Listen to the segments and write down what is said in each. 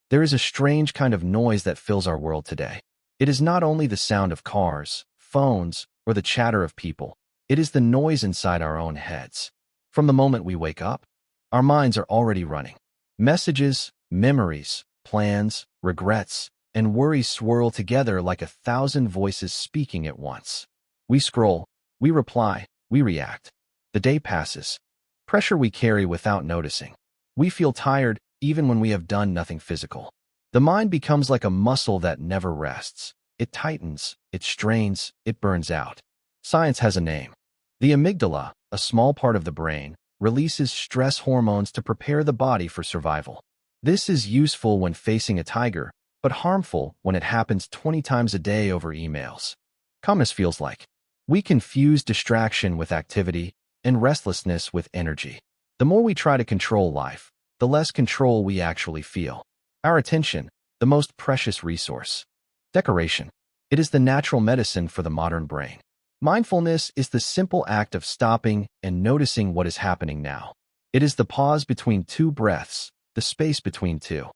There is a strange kind of noise that fills our world today. It is not only the sound of cars, phones, or the chatter of people. It is the noise inside our own heads. From the moment we wake up, our minds are already running. Messages, memories, plans, regrets, and worries swirl together like 1,000 voices speaking at once. We scroll, we reply, we react. The day passes. Pressure we carry without noticing. We feel tired even when we have done nothing physical. The mind becomes like a muscle that never rests. It tightens, it strains, it burns out. Science has a name. The amygdala, a small part of the brain, releases stress hormones to prepare the body for survival. This is useful when facing a tiger, but harmful when it happens 20 times a day over emails. Calmness feels like we confuse distraction with activity and restlessness with energy. The more we try to control life, the less control we actually feel. Our attention, the most precious resource. Decoration. It is the natural medicine for the modern brain. Mindfulness is the simple act of stopping and noticing what is happening now. It is the pause between two breaths, the space between two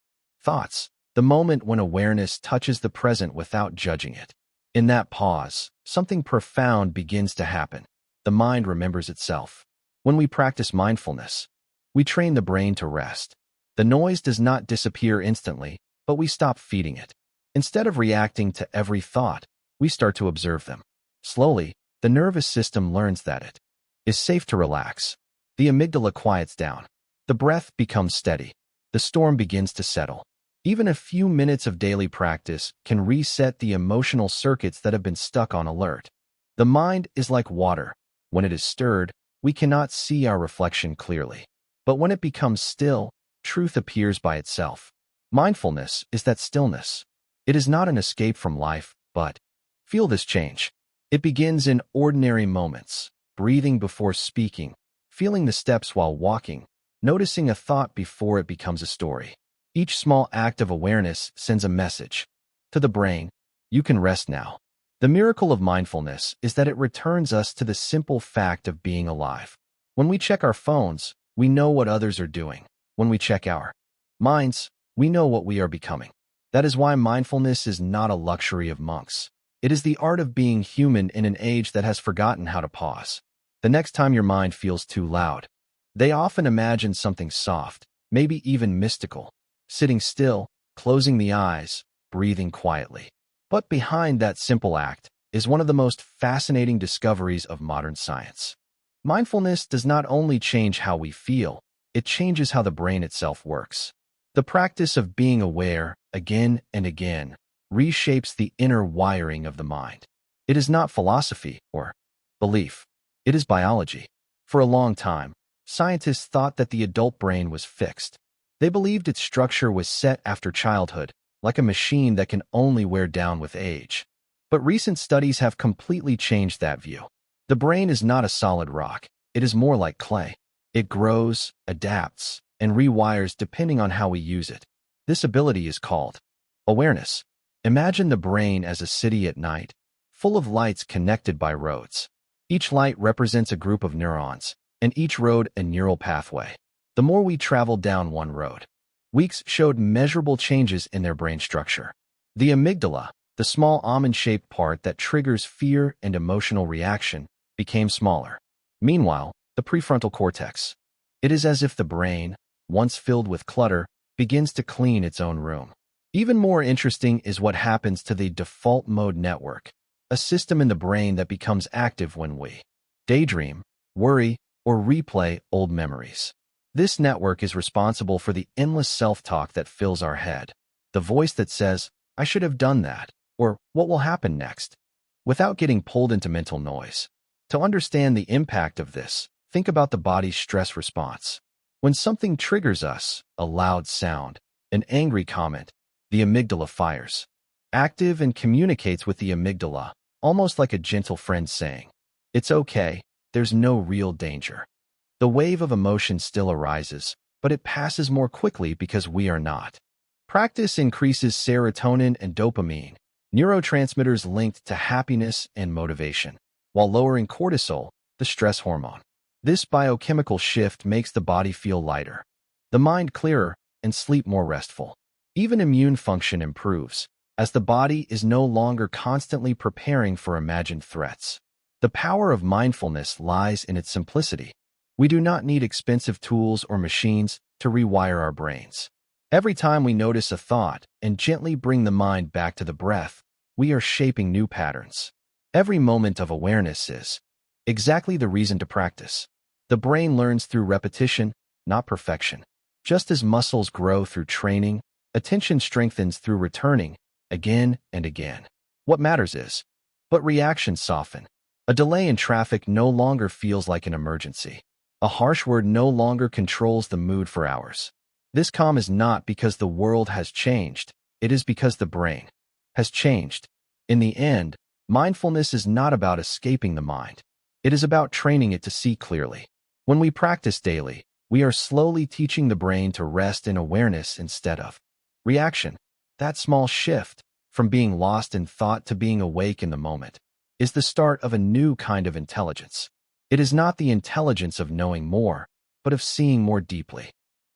thoughts, the moment when awareness touches the present without judging it. In that pause, something profound begins to happen. The mind remembers itself. When we practice mindfulness, we train the brain to rest. The noise does not disappear instantly, but we stop feeding it. Instead of reacting to every thought, we start to observe them. Slowly, the nervous system learns that it is safe to relax. The amygdala quiets down. The breath becomes steady. The storm begins to settle. Even a few minutes of daily practice can reset the emotional circuits that have been stuck on alert. The mind is like water. When it is stirred, we cannot see our reflection clearly. But when it becomes still, truth appears by itself. Mindfulness is that stillness. It is not an escape from life, but feel this change. It begins in ordinary moments, breathing before speaking, feeling the steps while walking, noticing a thought before it becomes a story. Each small act of awareness sends a message. To the brain, you can rest now. The miracle of mindfulness is that it returns us to the simple fact of being alive. When we check our phones, we know what others are doing. When we check our minds, we know what we are becoming. That is why mindfulness is not a luxury of monks. It is the art of being human in an age that has forgotten how to pause. The next time your mind feels too loud, they often imagine something soft, maybe even mystical, sitting still, closing the eyes, breathing quietly. But behind that simple act is one of the most fascinating discoveries of modern science. Mindfulness does not only change how we feel, it changes how the brain itself works. The practice of being aware, again and again, reshapes the inner wiring of the mind. It is not philosophy or belief. It is biology. For a long time, scientists thought that the adult brain was fixed. They believed its structure was set after childhood, like a machine that can only wear down with age. But recent studies have completely changed that view. The brain is not a solid rock. It is more like clay. It grows, adapts, and rewires depending on how we use it. This ability is called awareness. Imagine the brain as a city at night, full of lights connected by roads. Each light represents a group of neurons, and each road a neural pathway. The more we travel down one road, weeks showed measurable changes in their brain structure. The amygdala, the small almond-shaped part that triggers fear and emotional reaction, became smaller. Meanwhile, the prefrontal cortex. It is as if the brain, once filled with clutter, begins to clean its own room. Even more interesting is what happens to the default mode network, a system in the brain that becomes active when we daydream, worry, or replay old memories. This network is responsible for the endless self-talk that fills our head. The voice that says, "I should have done that," or "What will happen next?" without getting pulled into mental noise. To understand the impact of this, think about the body's stress response. When something triggers us, a loud sound, an angry comment, the amygdala fires. Active and communicates with the amygdala, almost like a gentle friend saying, "It's okay, there's no real danger." The wave of emotion still arises, but it passes more quickly because we are not. Practice increases serotonin and dopamine, neurotransmitters linked to happiness and motivation, while lowering cortisol, the stress hormone. This biochemical shift makes the body feel lighter, the mind clearer, and sleep more restful. Even immune function improves, as the body is no longer constantly preparing for imagined threats. The power of mindfulness lies in its simplicity. We do not need expensive tools or machines to rewire our brains. Every time we notice a thought and gently bring the mind back to the breath, we are shaping new patterns. Every moment of awareness is exactly the reason to practice. The brain learns through repetition, not perfection. Just as muscles grow through training, attention strengthens through returning again and again. What matters is, but reactions soften. A delay in traffic no longer feels like an emergency. A harsh word no longer controls the mood for hours. This calm is not because the world has changed, it is because the brain has changed. In the end, mindfulness is not about escaping the mind. It is about training it to see clearly. When we practice daily, we are slowly teaching the brain to rest in awareness instead of reaction. That small shift, from being lost in thought to being awake in the moment, is the start of a new kind of intelligence. It is not the intelligence of knowing more, but of seeing more deeply.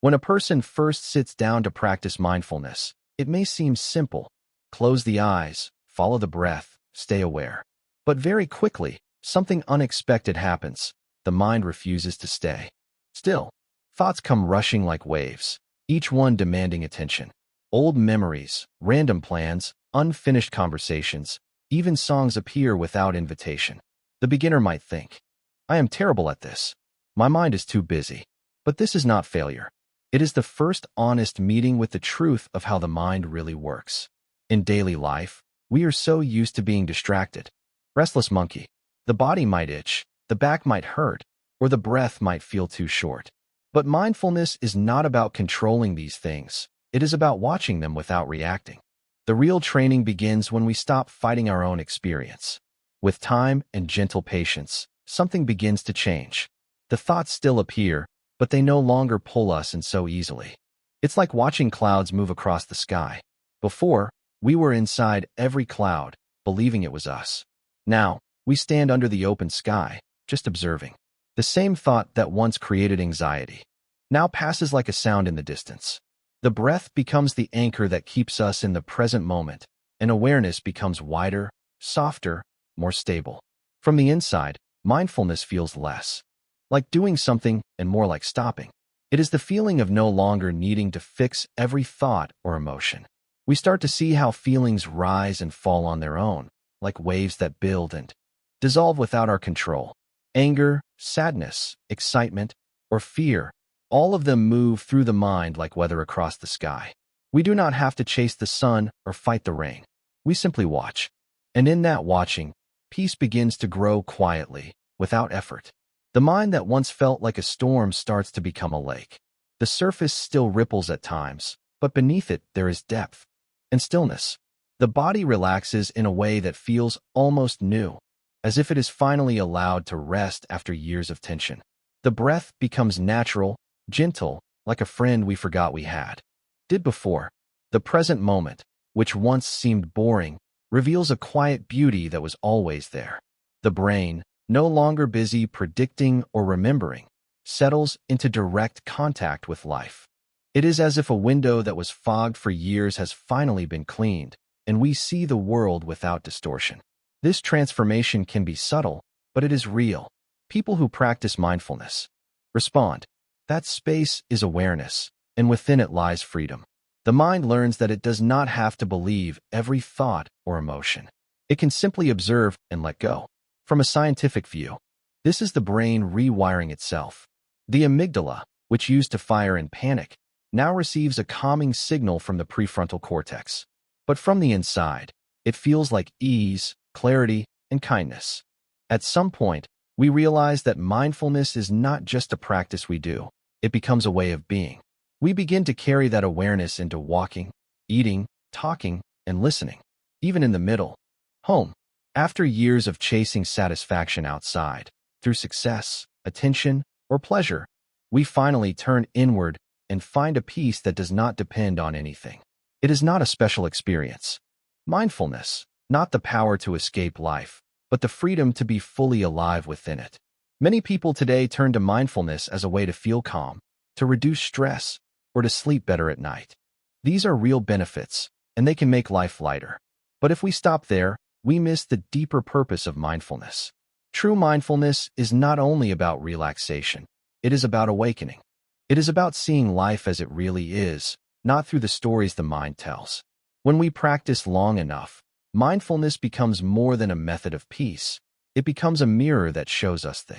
When a person first sits down to practice mindfulness, it may seem simple. Close the eyes, follow the breath, stay aware. But very quickly, something unexpected happens. The mind refuses to stay still. Thoughts come rushing like waves, each one demanding attention. Old memories, random plans, unfinished conversations, even songs appear without invitation. The beginner might think, I am terrible at this. My mind is too busy. But this is not failure. It is the first honest meeting with the truth of how the mind really works. In daily life, we are so used to being distracted. Restless monkey. The body might itch, the back might hurt, or the breath might feel too short. But mindfulness is not about controlling these things. It is about watching them without reacting. The real training begins when we stop fighting our own experience. With time and gentle patience, something begins to change. The thoughts still appear, but they no longer pull us in so easily. It's like watching clouds move across the sky. Before, we were inside every cloud, believing it was us. Now, we stand under the open sky, just observing. The same thought that once created anxiety now passes like a sound in the distance. The breath becomes the anchor that keeps us in the present moment, and awareness becomes wider, softer, more stable. From the inside, mindfulness feels less like doing something and more like stopping. It is the feeling of no longer needing to fix every thought or emotion. We start to see how feelings rise and fall on their own, like waves that build and dissolve without our control. Anger, sadness, excitement, or fear, all of them move through the mind like weather across the sky. We do not have to chase the sun or fight the rain. We simply watch. And in that watching, peace begins to grow quietly, without effort. The mind that once felt like a storm starts to become a lake. The surface still ripples at times, but beneath it there is depth and stillness. The body relaxes in a way that feels almost new, as if it is finally allowed to rest after years of tension. The breath becomes natural, gentle, like a friend we forgot we had. Did before. The present moment, which once seemed boring, reveals a quiet beauty that was always there. The brain, no longer busy predicting or remembering, settles into direct contact with life. It is as if a window that was fogged for years has finally been cleaned, and we see the world without distortion. This transformation can be subtle, but it is real. People who practice mindfulness respond. That space is awareness, and within it lies freedom. The mind learns that it does not have to believe every thought or emotion. It can simply observe and let go. From a scientific view, this is the brain rewiring itself. The amygdala, which used to fire in panic, now receives a calming signal from the prefrontal cortex. But from the inside, it feels like ease, clarity, and kindness. At some point, we realize that mindfulness is not just a practice we do. It becomes a way of being. We begin to carry that awareness into walking, eating, talking, and listening. Even in the middle, home. After years of chasing satisfaction outside, through success, attention, or pleasure, we finally turn inward and find a peace that does not depend on anything. It is not a special experience. Mindfulness, not the power to escape life, but the freedom to be fully alive within it. Many people today turn to mindfulness as a way to feel calm, to reduce stress, or to sleep better at night. These are real benefits, and they can make life lighter. But if we stop there, we miss the deeper purpose of mindfulness. True mindfulness is not only about relaxation, it is about awakening. It is about seeing life as it really is, not through the stories the mind tells. When we practice long enough, mindfulness becomes more than a method of peace. It becomes a mirror that shows us the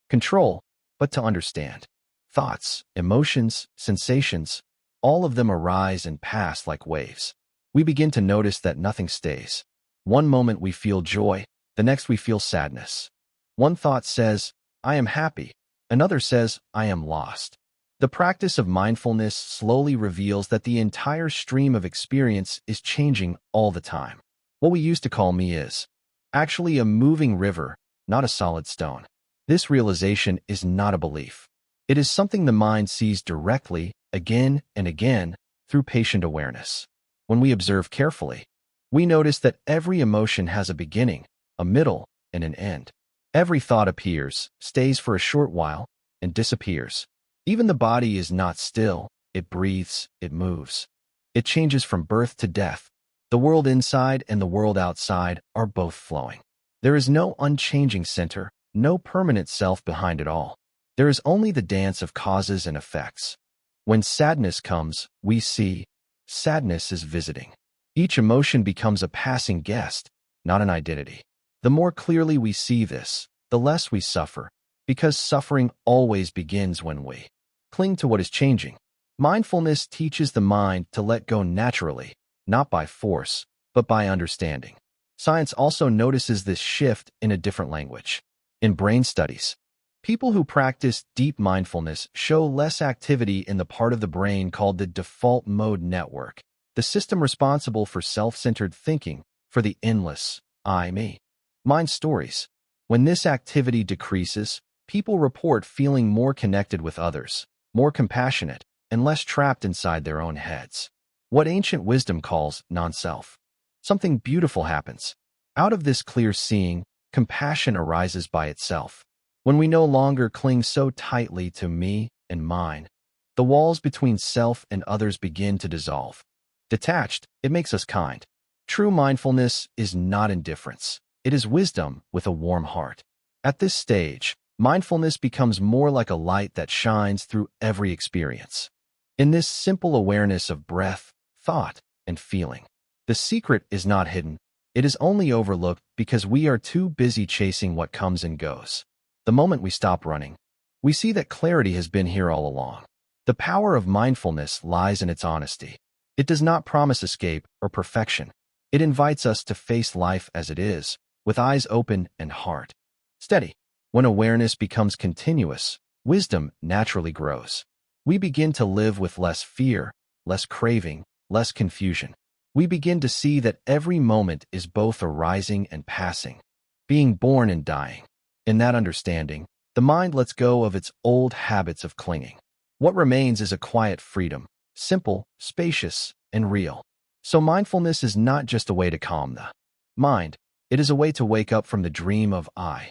control, but to understand. Thoughts, emotions, sensations, all of them arise and pass like waves. We begin to notice that nothing stays. One moment we feel joy, the next we feel sadness. One thought says, I am happy. Another says, I am lost. The practice of mindfulness slowly reveals that the entire stream of experience is changing all the time. What we used to call me is actually a moving river, not a solid stone. This realization is not a belief. It is something the mind sees directly, again and again, through patient awareness. When we observe carefully, we notice that every emotion has a beginning, a middle, and an end. Every thought appears, stays for a short while, and disappears. Even the body is not still, it breathes, it moves. It changes from birth to death. The world inside and the world outside are both flowing. There is no unchanging center, no permanent self behind it all. There is only the dance of causes and effects. When sadness comes, we see sadness is visiting. Each emotion becomes a passing guest, not an identity. The more clearly we see this, the less we suffer, because suffering always begins when we cling to what is changing. Mindfulness teaches the mind to let go naturally, not by force, but by understanding. Science also notices this shift in a different language. In brain studies, people who practice deep mindfulness show less activity in the part of the brain called the default mode network, the system responsible for self-centered thinking, for the endless I, me, mind stories. When this activity decreases, people report feeling more connected with others, more compassionate, and less trapped inside their own heads. What ancient wisdom calls non-self. Something beautiful happens. Out of this clear seeing, compassion arises by itself. When we no longer cling so tightly to me and mine, the walls between self and others begin to dissolve. Detached, it makes us kind. True mindfulness is not indifference. It is wisdom with a warm heart. At this stage, mindfulness becomes more like a light that shines through every experience. In this simple awareness of breath, thought, and feeling, the secret is not hidden. It is only overlooked because we are too busy chasing what comes and goes. The moment we stop running, we see that clarity has been here all along. The power of mindfulness lies in its honesty. It does not promise escape or perfection. It invites us to face life as it is, with eyes open and heart steady. When awareness becomes continuous, wisdom naturally grows. We begin to live with less fear, less craving, less confusion. We begin to see that every moment is both arising and passing, being born and dying. In that understanding, the mind lets go of its old habits of clinging. What remains is a quiet freedom, simple, spacious, and real. So mindfulness is not just a way to calm the mind. It is a way to wake up from the dream of I.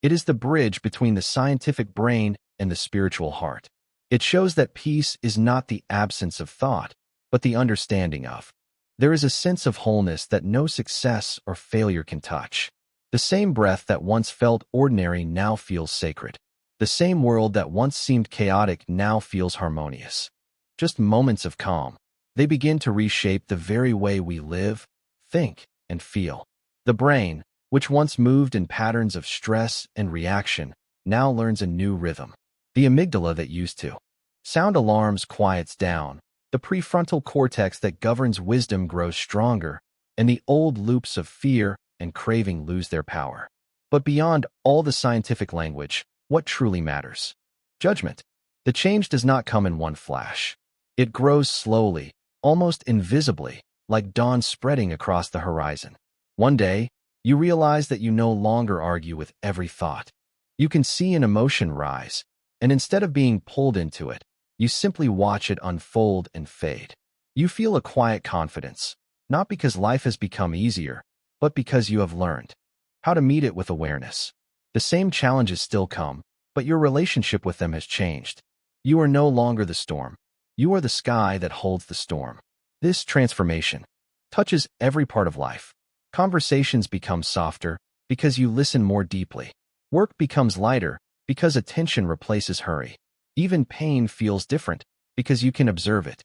It is the bridge between the scientific brain and the spiritual heart. It shows that peace is not the absence of thought, but the understanding of. There is a sense of wholeness that no success or failure can touch. The same breath that once felt ordinary now feels sacred. The same world that once seemed chaotic now feels harmonious. Just moments of calm. They begin to reshape the very way we live, think, and feel. The brain, which once moved in patterns of stress and reaction, now learns a new rhythm. The amygdala that used to sound alarms quiets down. The prefrontal cortex that governs wisdom grows stronger, and the old loops of fear and craving lose their power. But beyond all the scientific language, what truly matters? Judgment. The change does not come in one flash. It grows slowly, almost invisibly, like dawn spreading across the horizon. One day, you realize that you no longer argue with every thought. You can see an emotion rise, and instead of being pulled into it, you simply watch it unfold and fade. You feel a quiet confidence, not because life has become easier, but because you have learned how to meet it with awareness. The same challenges still come, but your relationship with them has changed. You are no longer the storm. You are the sky that holds the storm. This transformation touches every part of life. Conversations become softer because you listen more deeply. Work becomes lighter because attention replaces hurry. Even pain feels different because you can observe it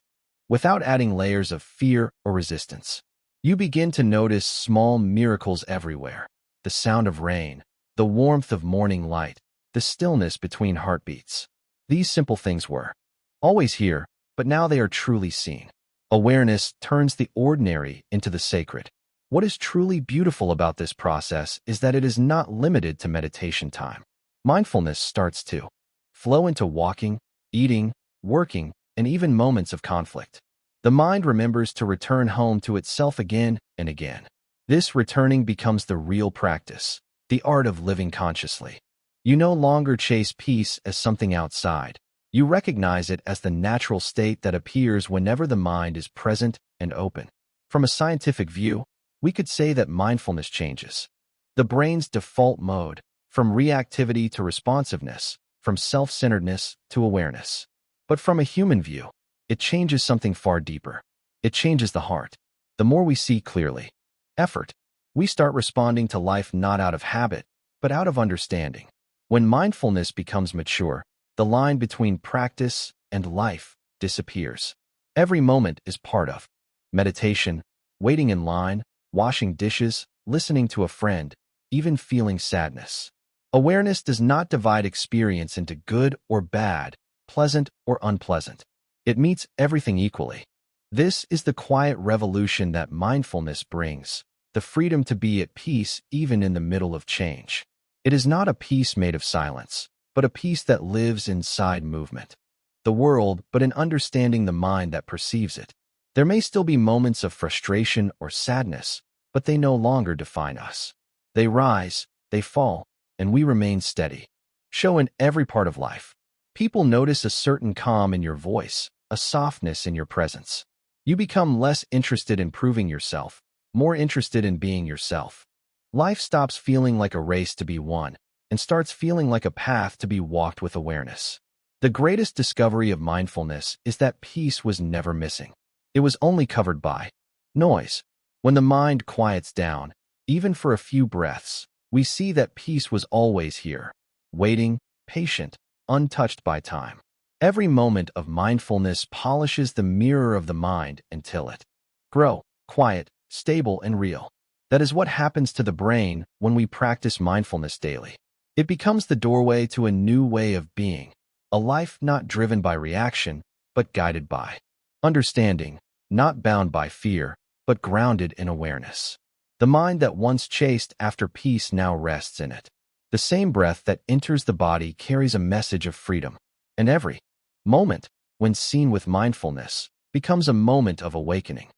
without adding layers of fear or resistance. You begin to notice small miracles everywhere: the sound of rain, the warmth of morning light, the stillness between heartbeats. These simple things were always here, but now they are truly seen. Awareness turns the ordinary into the sacred. What is truly beautiful about this process is that it is not limited to meditation time. Mindfulness starts to flow into walking, eating, working, and even moments of conflict. The mind remembers to return home to itself again and again. This returning becomes the real practice, the art of living consciously. You no longer chase peace as something outside. You recognize it as the natural state that appears whenever the mind is present and open. From a scientific view, we could say that mindfulness changes the brain's default mode from reactivity to responsiveness, from self-centeredness to awareness. But from a human view, it changes something far deeper. It changes the heart. The more we see clearly, effort, we start responding to life not out of habit, but out of understanding. When mindfulness becomes mature, the line between practice and life disappears. Every moment is part of meditation, waiting in line, washing dishes, listening to a friend, even feeling sadness. Awareness does not divide experience into good or bad, pleasant or unpleasant. It meets everything equally. This is the quiet revolution that mindfulness brings, the freedom to be at peace even in the middle of change. It is not a peace made of silence, but a peace that lives inside movement. The world, but in understanding the mind that perceives it. There may still be moments of frustration or sadness, but they no longer define us. They rise, they fall, and we remain steady. Show in every part of life. People notice a certain calm in your voice, a softness in your presence. You become less interested in proving yourself, more interested in being yourself. Life stops feeling like a race to be won and starts feeling like a path to be walked with awareness. The greatest discovery of mindfulness is that peace was never missing. It was only covered by noise. When the mind quiets down, even for a few breaths, we see that peace was always here, waiting, patient, untouched by time. Every moment of mindfulness polishes the mirror of the mind until it grows quiet, stable, and real. That is what happens to the brain when we practice mindfulness daily. It becomes the doorway to a new way of being, a life not driven by reaction, but guided by understanding, not bound by fear, but grounded in awareness. The mind that once chased after peace now rests in it. The same breath that enters the body carries a message of freedom, and every moment, when seen with mindfulness, becomes a moment of awakening.